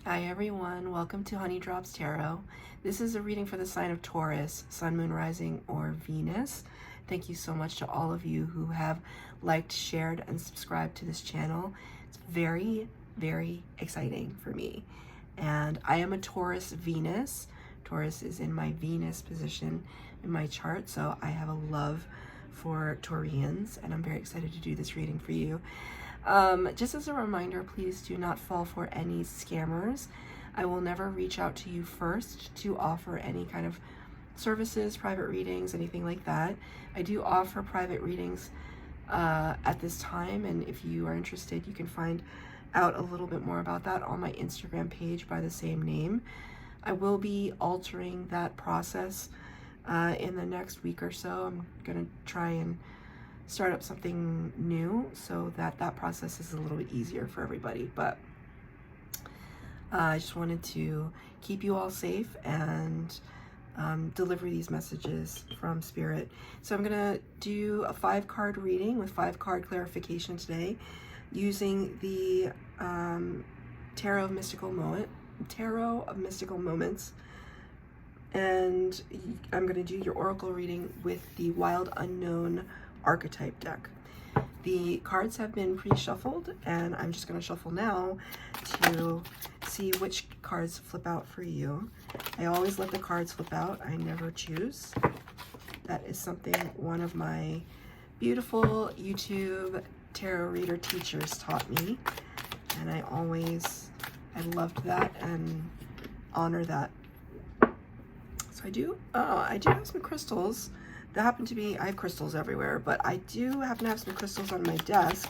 Hi everyone, welcome to Honey Drops Tarot. This is a reading for the sign of Taurus, Sun, Moon, Rising, or Venus. Thank you so much to all of you who have liked, shared, and subscribed to this channel. It's very, very exciting for me. And I am a Taurus Venus. Taurus is in my Venus position in my chart, so I have a love for Taurians, and I'm very excited to do this reading for you. Just as a reminder, please do not fall for any scammers. I will never reach out to you first to offer any kind of services, private readings, anything like that. I do offer private readings at this time, and if you are interested, you can find out a little bit more about that on my Instagram page by the same name. I will be altering that process in the next week or so. I'm gonna try and start up something new so that process is a little bit easier for everybody. But I just wanted to keep you all safe and deliver these messages from Spirit. So I'm gonna do a 5-card reading with 5-card clarification today using the Tarot of Mystical Moments, and I'm going to do your oracle reading with the Wild Unknown archetype deck. The cards have been pre-shuffled, and I'm just going to shuffle now to see which cards flip out for you. I always let the cards flip out. I never choose. That is something one of my beautiful YouTube tarot reader teachers taught me, and I loved that and honor that. So I do have some crystals that happen to be, I have crystals everywhere, but I do happen to have some crystals on my desk,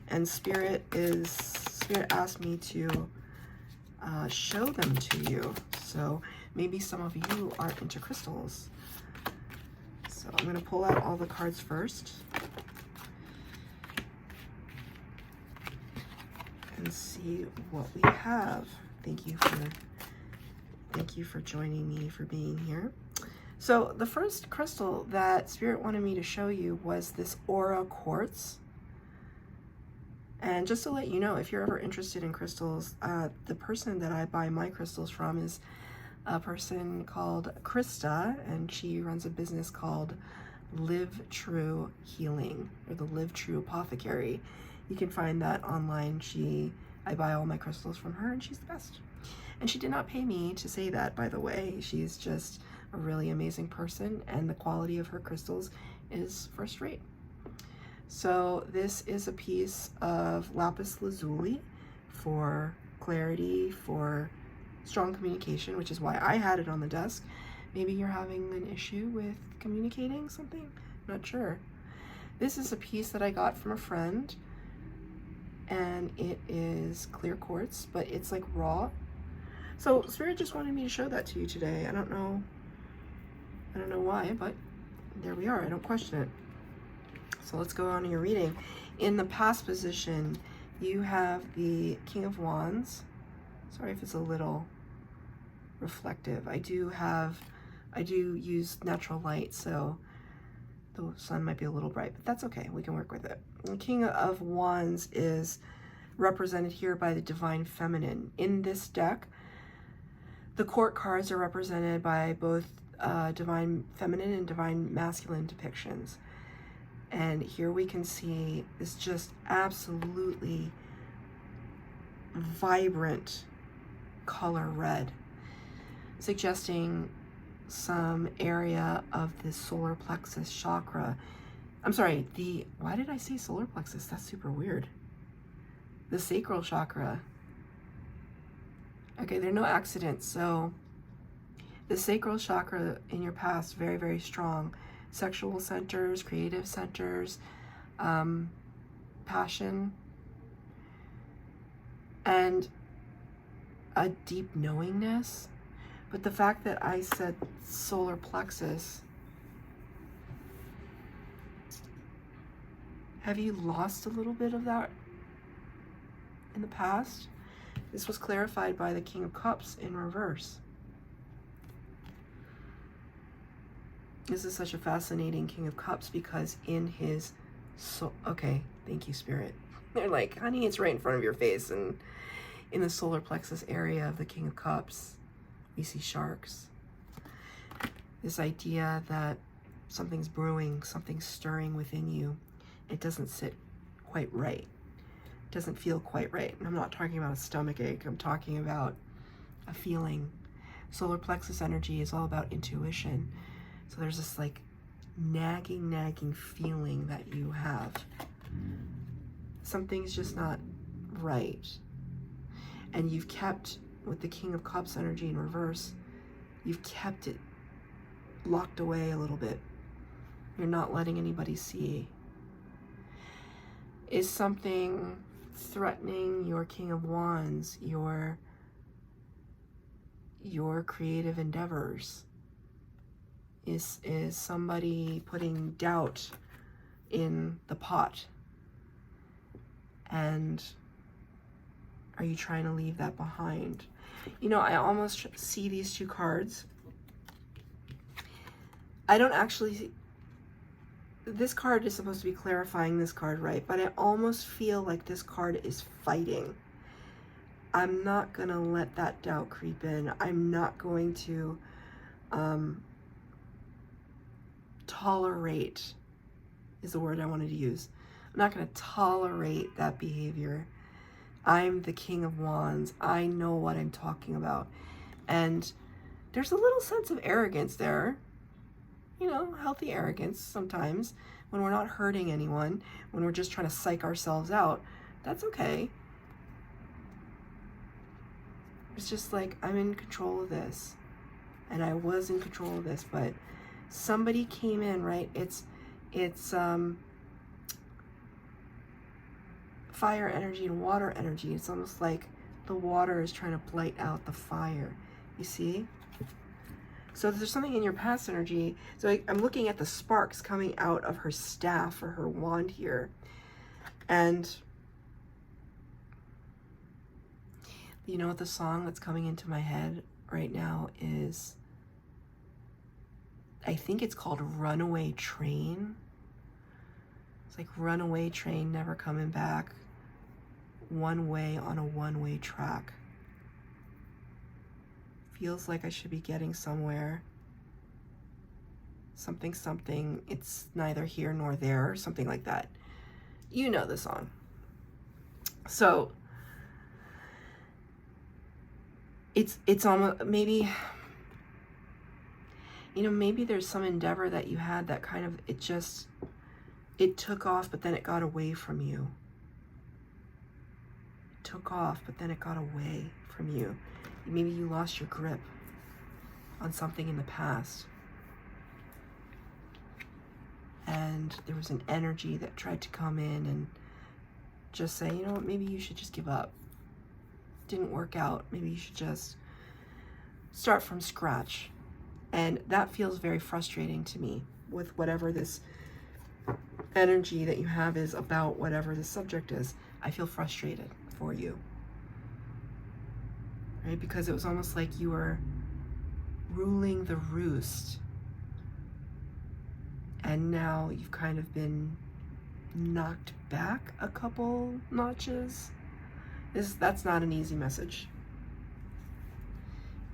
and Spirit asked me to show them to you. So maybe some of you are into crystals. So I'm going to pull out all the cards first and see what we have. Thank you for joining me, for being here. So the first crystal that Spirit wanted me to show you was this Aura Quartz. And just to let you know, if you're ever interested in crystals, the person that I buy my crystals from is a person called Krista, and she runs a business called Live True Healing, or the Live True Apothecary. You can find that online. I buy all my crystals from her, and she's the best. And she did not pay me to say that, by the way. She's just a really amazing person, and the quality of her crystals is first rate. So this is a piece of lapis lazuli for clarity, for strong communication, which is why I had it on the desk. Maybe you're having an issue with communicating something, not sure. This is a piece that I got from a friend, and it is clear quartz, but it's like raw. So Spirit just wanted me to show that to you today. I don't know why, but there we are. I don't question it. So let's go on to your reading. In the past position, you have the King of Wands. Sorry if it's a little reflective. I do use natural light, so the sun might be a little bright, but that's okay. We can work with it. The King of Wands is represented here by the Divine Feminine. In this deck, the court cards are represented by both Divine Feminine and Divine Masculine depictions. And here we can see this just absolutely vibrant color red, suggesting some area of the solar plexus chakra. I'm sorry, why did I say solar plexus? That's super weird. The sacral chakra. Okay, there are no accidents. So the sacral chakra in your past, very, very strong. Sexual centers, creative centers, passion, and a deep knowingness. But the fact that I said solar plexus, have you lost a little bit of that in the past? This was clarified by the King of Cups in reverse. This is such a fascinating King of Cups because in his okay, thank you, Spirit. They're like, honey, it's right in front of your face. And in the solar plexus area of the King of Cups, we see sharks. This idea that something's brewing, something's stirring within you. It doesn't sit quite right. It doesn't feel quite right. And I'm not talking about a stomach ache. I'm talking about a feeling. Solar plexus energy is all about intuition. So there's this like nagging feeling that you have. Something's just not right. And you've kept, with the King of Cups energy in reverse, you've kept it locked away a little bit. You're not letting anybody see. Is something threatening your King of Wands, your creative endeavors? Is somebody putting doubt in the pot? And are you trying to leave that behind? You know, I almost see these two cards. I don't actually, this card is supposed to be clarifying this card, right? But I almost feel like this card is fighting. I'm not going to let that doubt creep in. I'm not going to tolerate, is the word I wanted to use. I'm not going to tolerate that behavior. I'm the King of Wands. I know what I'm talking about. And there's a little sense of arrogance there. You know, healthy arrogance sometimes, when we're not hurting anyone, when we're just trying to psych ourselves out. That's okay. It's just like, I'm in control of this. And I was in control of this, but somebody came in, right? It's fire energy and water energy. It's almost like the water is trying to blight out the fire. You see? So there's something in your past energy. So I'm looking at the sparks coming out of her staff or her wand here. And you know what the song that's coming into my head right now is? I think it's called Runaway Train. It's like runaway train, never coming back. One way on a one-way track. Feels like I should be getting somewhere. Something, it's neither here nor there, something like that. You know the song. So it's almost, maybe, you know, maybe there's some endeavor that you had that kind of, it took off, but then it got away from you. It took off, but then it got away from you. Maybe you lost your grip on something in the past. And there was an energy that tried to come in and just say, you know what, maybe you should just give up. Didn't work out. Maybe you should just start from scratch. And that feels very frustrating to me with whatever this energy that you have is about, whatever the subject is. I feel frustrated for you. Right? Because it was almost like you were ruling the roost. And now you've kind of been knocked back a couple notches. That's not an easy message.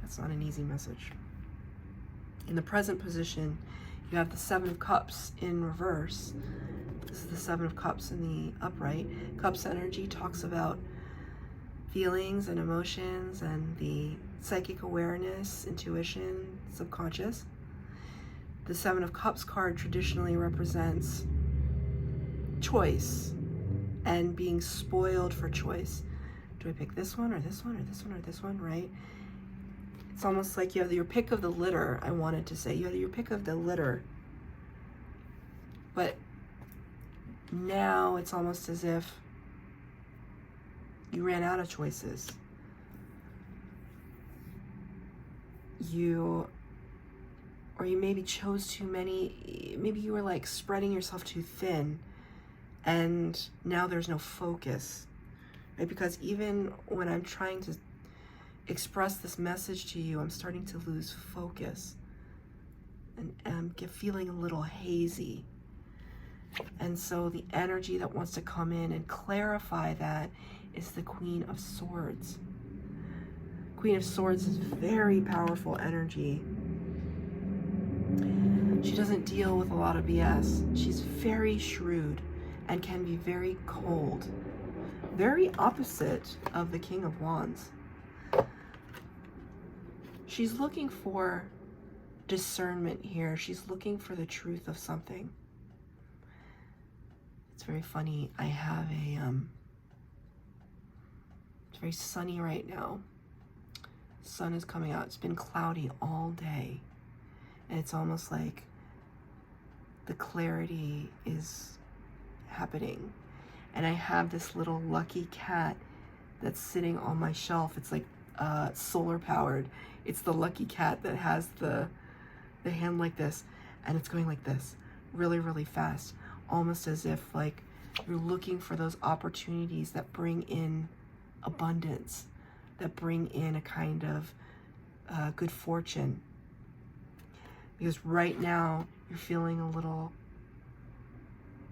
That's not an easy message. In the present position, you have the Seven of Cups in reverse. This is the Seven of Cups in the upright. Cups energy talks about feelings and emotions and the psychic awareness, intuition, subconscious. The Seven of Cups card traditionally represents choice and being spoiled for choice. Do I pick this one or this one or this one or this one, right? It's almost like you have your pick of the litter, I wanted to say. You have your pick of the litter. But now it's almost as if you ran out of choices. You maybe chose too many. Maybe you were like spreading yourself too thin. And now there's no focus. Right? Because even when I'm trying to express this message to you, I'm starting to lose focus and I'm feeling a little hazy. And so the energy that wants to come in and clarify that is the Queen of Swords. Queen of Swords is very powerful energy. She doesn't deal with a lot of BS. She's very shrewd and can be very cold. Very opposite of the King of Wands. She's looking for discernment here. She's looking for the truth of something. It's very funny. I have a, it's very sunny right now. Sun is coming out. It's been cloudy all day. And it's almost like the clarity is happening. And I have this little lucky cat that's sitting on my shelf. It's like solar powered. It's the lucky cat that has the hand like this, and it's going like this really, really fast, almost as if like you're looking for those opportunities that bring in abundance, that bring in a kind of good fortune. Because right now you're feeling a little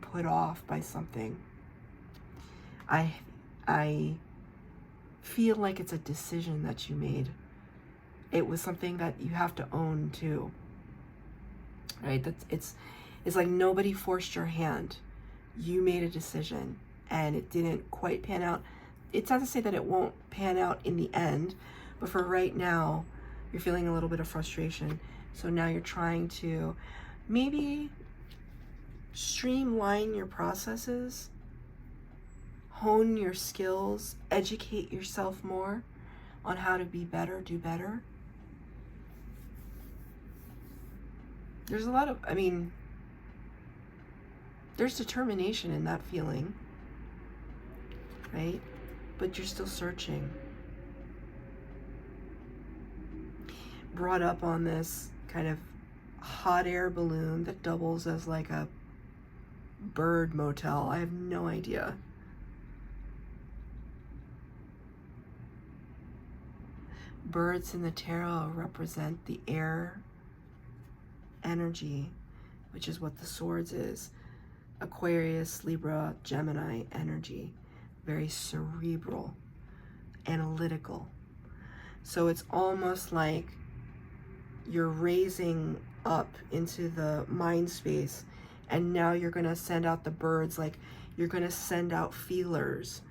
put off by something. I feel like it's a decision that you made. It was something that you have to own too, right? It's like nobody forced your hand. You made a decision and it didn't quite pan out. It's not to say that it won't pan out in the end, but for right now, you're feeling a little bit of frustration. So now you're trying to maybe streamline your processes, hone your skills, educate yourself more on how to be better, do better. There's a lot of, there's determination in that feeling, right? But you're still searching. Brought up on this kind of hot air balloon that doubles as like a bird motel. I have no idea. Birds in the tarot represent the air energy, which is what the swords is. Aquarius, Libra, Gemini energy. Very cerebral, analytical. So it's almost like you're raising up into the mind space, and now you're going to send out the birds, like you're going to send out feelers.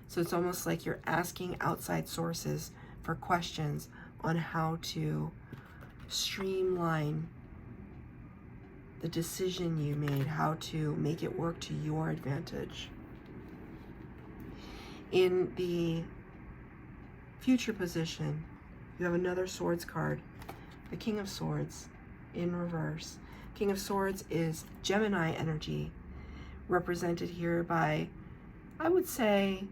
So it's almost like you're asking outside sources for questions on how to streamline the decision you made, how to make it work to your advantage. In the future position, you have another swords card, the King of Swords in reverse. King of Swords is Gemini energy, represented here by, I would say,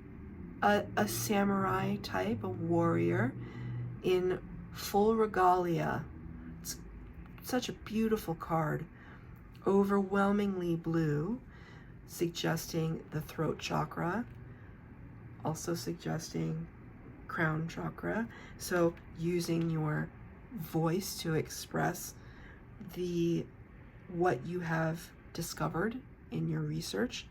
a samurai type, a warrior in full regalia. It's such a beautiful card. Overwhelmingly blue, suggesting the throat chakra, also suggesting crown chakra. So using your voice to express what you have discovered in your research.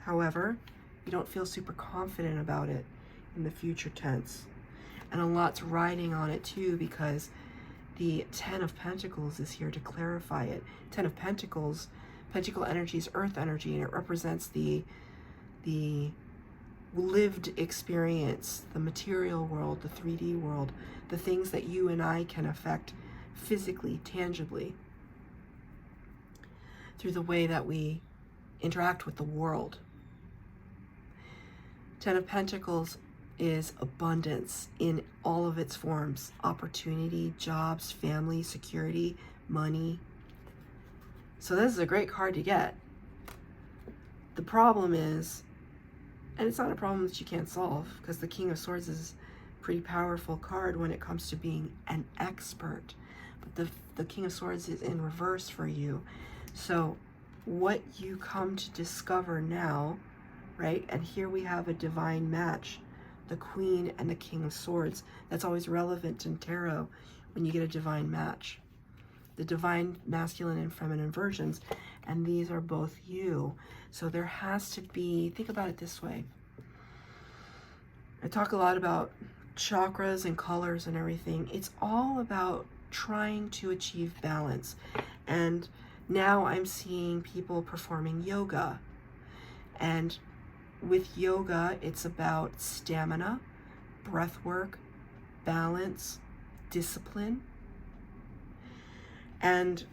However, you don't feel super confident about it in the future tense. And a lot's riding on it too, because the Ten of Pentacles is here to clarify it. Ten of Pentacles, Pentacle energy is earth energy, and it represents the lived experience, the material world, the 3D world, the things that you and I can affect physically, tangibly, through the way that we interact with the world. Ten of Pentacles is abundance in all of its forms: opportunity, jobs, family, security, money. So this is a great card to get. The problem is, and it's not a problem that you can't solve, because the King of Swords is a pretty powerful card when it comes to being an expert. But the King of Swords is in reverse for you. So what you come to discover now, right? And here we have a divine match, the Queen and the King of Swords. That's always relevant in tarot when you get a divine match. The divine masculine and feminine versions, and these are both you. So there has to be, think about it this way. I talk a lot about chakras and colors and everything. It's all about trying to achieve balance. And now I'm seeing people performing yoga. And with yoga, it's about stamina, breath work, balance, discipline. And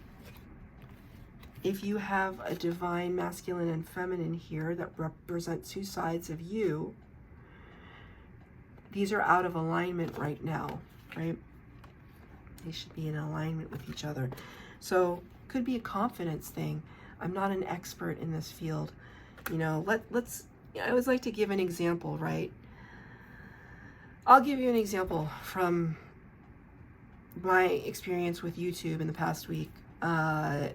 if you have a divine masculine and feminine here that represent two sides of you, these are out of alignment right now, right? They should be in alignment with each other. So could be a confidence thing. I'm not an expert in this field. You know, let's, I always like to give an example, right? I'll give you an example from my experience with YouTube in the past week. I'm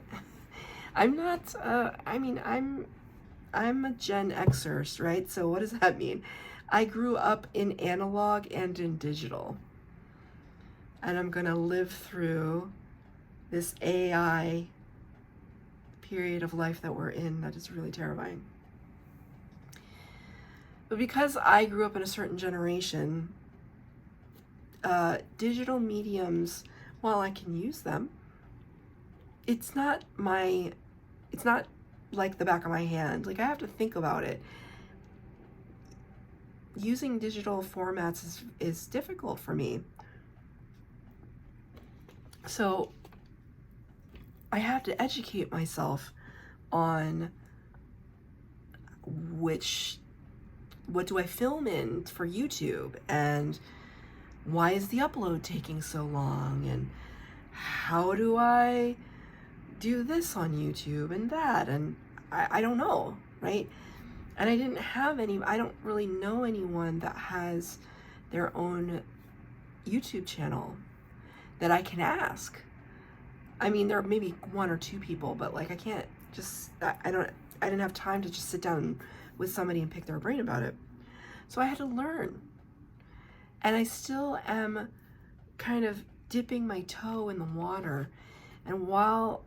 not, I'm a Gen Xer, right? So what does that mean? I grew up in analog and in digital. And I'm going to live through this AI period of life that we're in that is really terrifying. But because I grew up in a certain generation, digital mediums, while I can use them, it's not like the back of my hand. Like, I have to think about it. Using digital formats is difficult for me. So I have to educate myself on what do I film in for YouTube, and why is the upload taking so long, and how do I do this on YouTube and that, and I don't know, right? And I don't really know anyone that has their own YouTube channel that I can ask. I mean, there are maybe one or two people, but like, I can't just, I didn't have time to just sit down with somebody and pick their brain about it. So I had to learn. And I still am kind of dipping my toe in the water. And while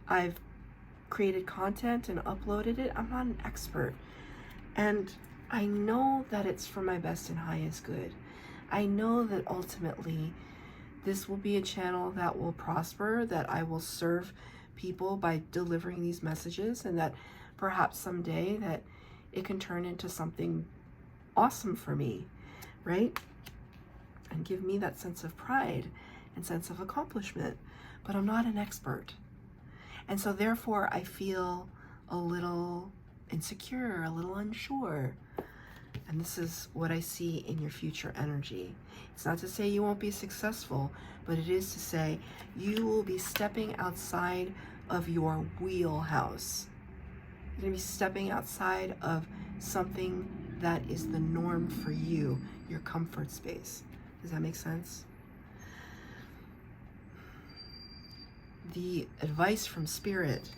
I've created content and uploaded it, I'm not an expert. And I know that it's for my best and highest good. I know that ultimately this will be a channel that will prosper, that I will serve people by delivering these messages, and that perhaps someday that it can turn into something awesome for me, right? And give me that sense of pride and sense of accomplishment. But I'm not an expert. And so therefore I feel a little insecure, a little unsure. And this is what I see in your future energy. It's not to say you won't be successful, but it is to say you will be stepping outside of your wheelhouse. You're going to be stepping outside of something that is the norm for you, your comfort space. Does that make sense? The advice from Spirit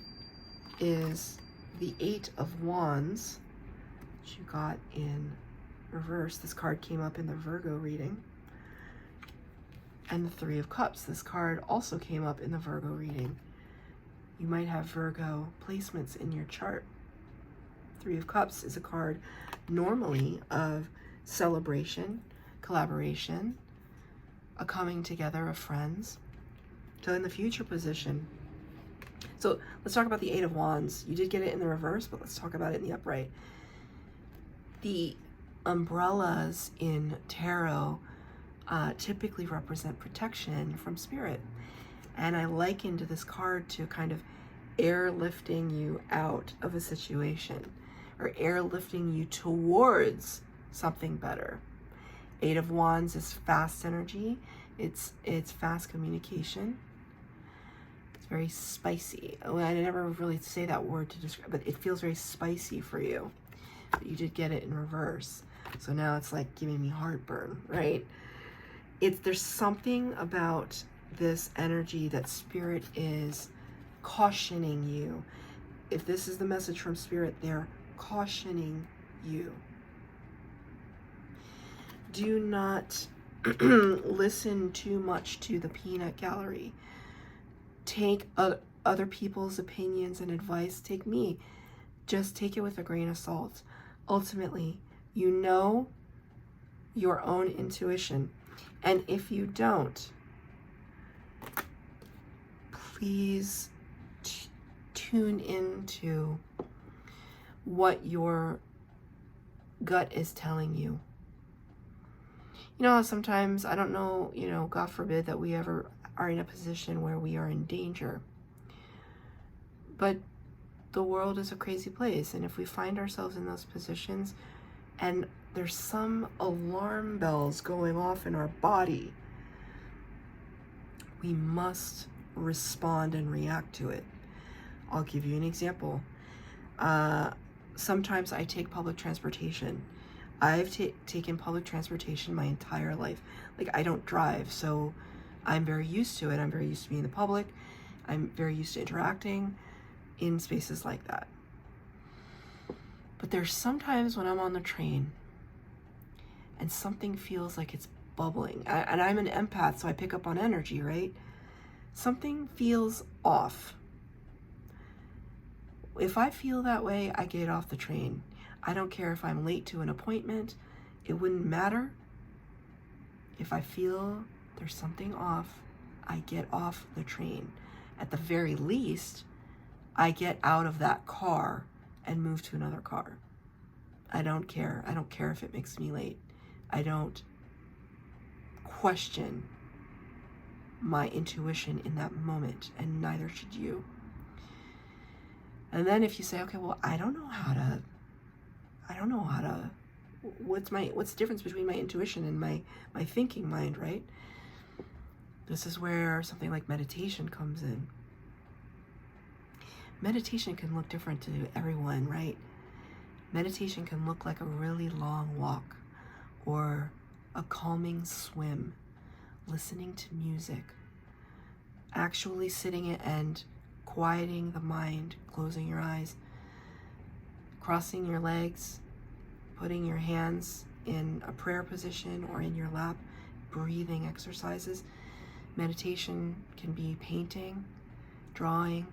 is the 8 of Wands, which you got in reverse. This card came up in the Virgo reading. And the 3 of Cups. This card also came up in the Virgo reading. You might have Virgo placements in your chart. 3 of Cups is a card normally of celebration, collaboration, a coming together of friends. So in the future position. So let's talk about the 8 of Wands. You did get it in the reverse, but let's talk about it in the upright. The umbrellas in tarot typically represent protection from Spirit. And I likened this card to kind of airlifting you out of a situation, or airlifting you towards something better. 8 of Wands is fast energy. It's fast communication. It's very spicy. Well, I never really say that word to describe, but it feels very spicy for you. But you did get it in reverse. So now it's like giving me heartburn, right? There's something about this energy that Spirit is cautioning you. If this is the message from Spirit, they're cautioning you. Do not listen too much to the peanut gallery. Take other people's opinions and advice. Take me. Just take it with a grain of salt. Ultimately, you know your own intuition. And if you don't, please tune into what your gut is telling you. You know, sometimes, I don't know, you know, God forbid that we ever are in a position where we are in danger. But the world is a crazy place. And if we find ourselves in those positions and there's some alarm bells going off in our body, we must respond and react to it. I'll give you an example. Sometimes I take public transportation. I've taken public transportation my entire life. Like, I don't drive, so I'm very used to it. I'm very used to being in the public. I'm very used to interacting in spaces like that. But there's sometimes when I'm on the train and something feels like it's bubbling. And I'm an empath, so I pick up on energy, right? Something feels off. If I feel that way, I get off the train. I don't care if I'm late to an appointment. It wouldn't matter. If I feel there's something off, I get off the train. At the very least, I get out of that car and move to another car. I don't care. I don't care if it makes me late. I don't question my intuition in that moment, and neither should you. And then if you say, okay, well, I don't know how to, what's the difference between my intuition and my thinking mind, right? This is where something like meditation comes in. Meditation can look different to everyone, right? Meditation can look like a really long walk or a calming swim, listening to music, actually sitting and quieting the mind, closing your eyes, crossing your legs, putting your hands in a prayer position or in your lap, breathing exercises. Meditation can be painting, drawing,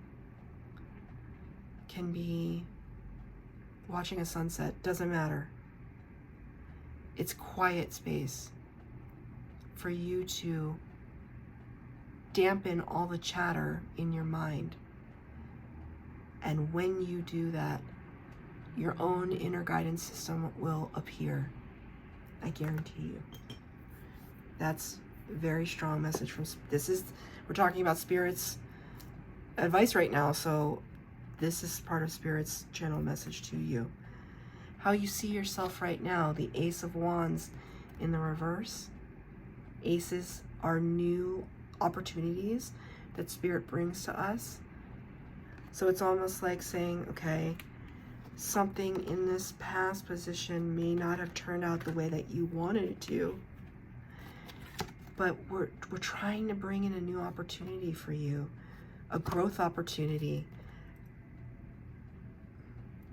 can be watching a sunset, doesn't matter. It's quiet space for you to dampen all the chatter in your mind. And when you do that, your own inner guidance system will appear. I guarantee you. That's a very strong message from, we're talking about Spirit's advice right now, so this is part of Spirit's general message to you. How you see yourself right now, the Ace of Wands in the reverse. Aces are new opportunities that Spirit brings to us. So it's almost like saying, okay, something in this past position may not have turned out the way that you wanted it to, but we're trying to bring in a new opportunity for you, a growth opportunity,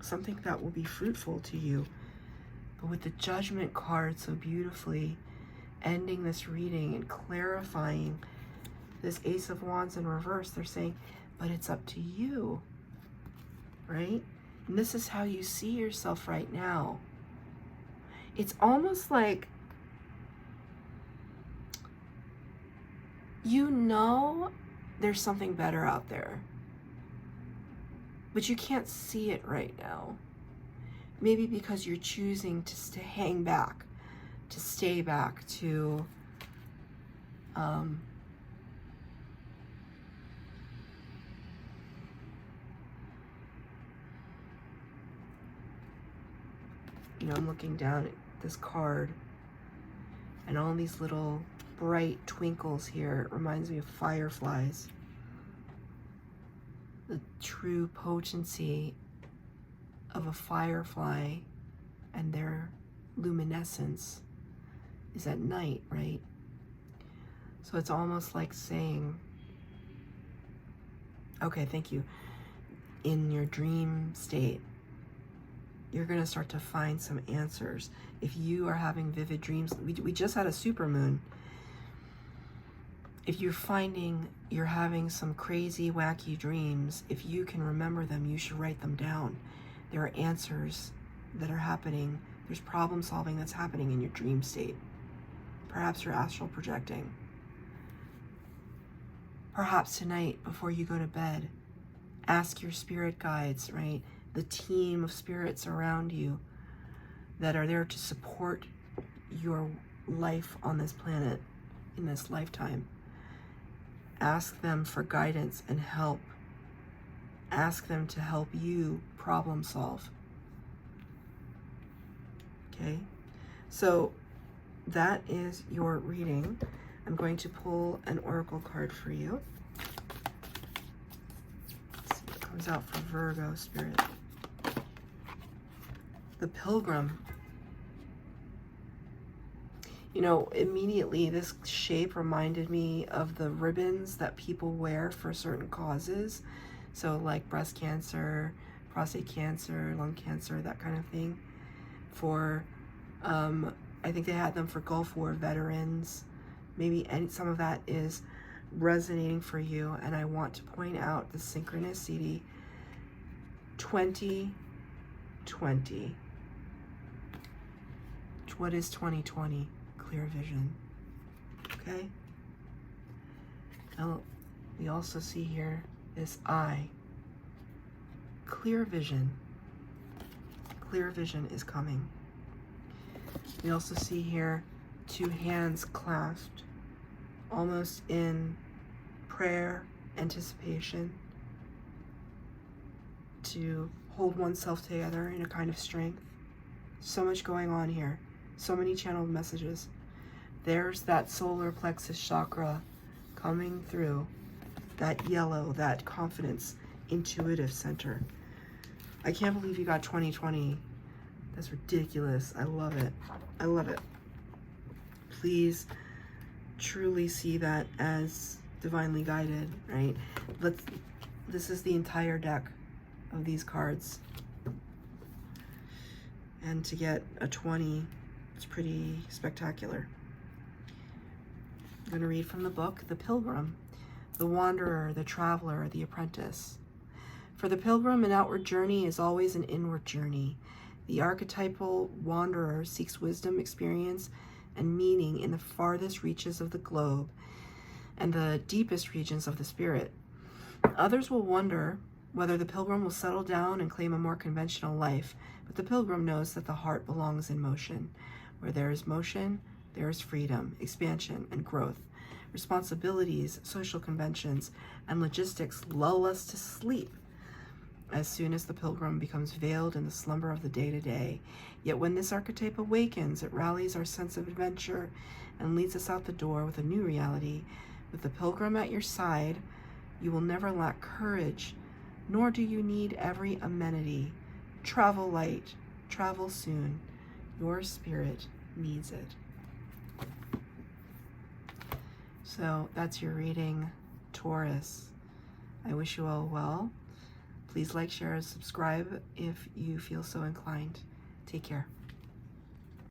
something that will be fruitful to you. But with the Judgment card so beautifully ending this reading and clarifying this Ace of Wands in reverse, they're saying, but it's up to you, right? And this is how you see yourself right now. It's almost like, you know, there's something better out there, but you can't see it right now. Maybe because you're choosing to hang back, to stay back, to you know, I'm looking down at this card and all these little bright twinkles here. It reminds me of fireflies. The true potency of a firefly and their luminescence is at night, right? So it's almost like saying, okay, thank you. In your dream state, you're going to start to find some answers. If you are having vivid dreams, we just had a supermoon. If you're finding you're having some crazy, wacky dreams, if you can remember them, you should write them down. There are answers that are happening There's problem solving that's happening in your dream state. Perhaps you're astral projecting. Perhaps tonight, before you go to bed, ask your spirit guides, right? The team of spirits around you that are there to support your life on this planet in this lifetime. Ask them for guidance and help. Ask them to help you problem solve. Okay, so that is your reading. I'm going to pull an oracle card for you. Let's see what comes out for Virgo spirit. The Pilgrim. You know, immediately this shape reminded me of the ribbons that people wear for certain causes. So like breast cancer, prostate cancer, lung cancer, that kind of thing. For, I think they had them for Gulf War veterans. Maybe some of that is resonating for you. And I want to point out the synchronicity 2020. What is 2020? Clear vision. Okay. Now, we also see here this eye. Clear vision. Clear vision is coming. We also see here two hands clasped, almost in prayer, anticipation, to hold oneself together in a kind of strength. So much going on here. So many channeled messages. There's that solar plexus chakra coming through, that yellow, that confidence, intuitive center. I can't believe you got 2020. That's ridiculous. I love it. I love it. Please truly see that as divinely guided, right? This is the entire deck of these cards. And to get a 20, it's pretty spectacular. I'm going to read from the book, The Pilgrim, the Wanderer, the Traveler, the Apprentice. For the pilgrim, an outward journey is always an inward journey. The archetypal wanderer seeks wisdom, experience, and meaning in the farthest reaches of the globe and the deepest regions of the spirit. Others will wonder whether the pilgrim will settle down and claim a more conventional life, but the pilgrim knows that the heart belongs in motion. Where there is motion, there is freedom, expansion, and growth. Responsibilities, social conventions, and logistics lull us to sleep as soon as the pilgrim becomes veiled in the slumber of the day-to-day. Yet when this archetype awakens, it rallies our sense of adventure and leads us out the door with a new reality. With the pilgrim at your side, you will never lack courage, nor do you need every amenity. Travel light, travel soon. Your spirit needs it. So that's your reading, Taurus. I wish you all well. Please like, share, and subscribe if you feel so inclined. Take care.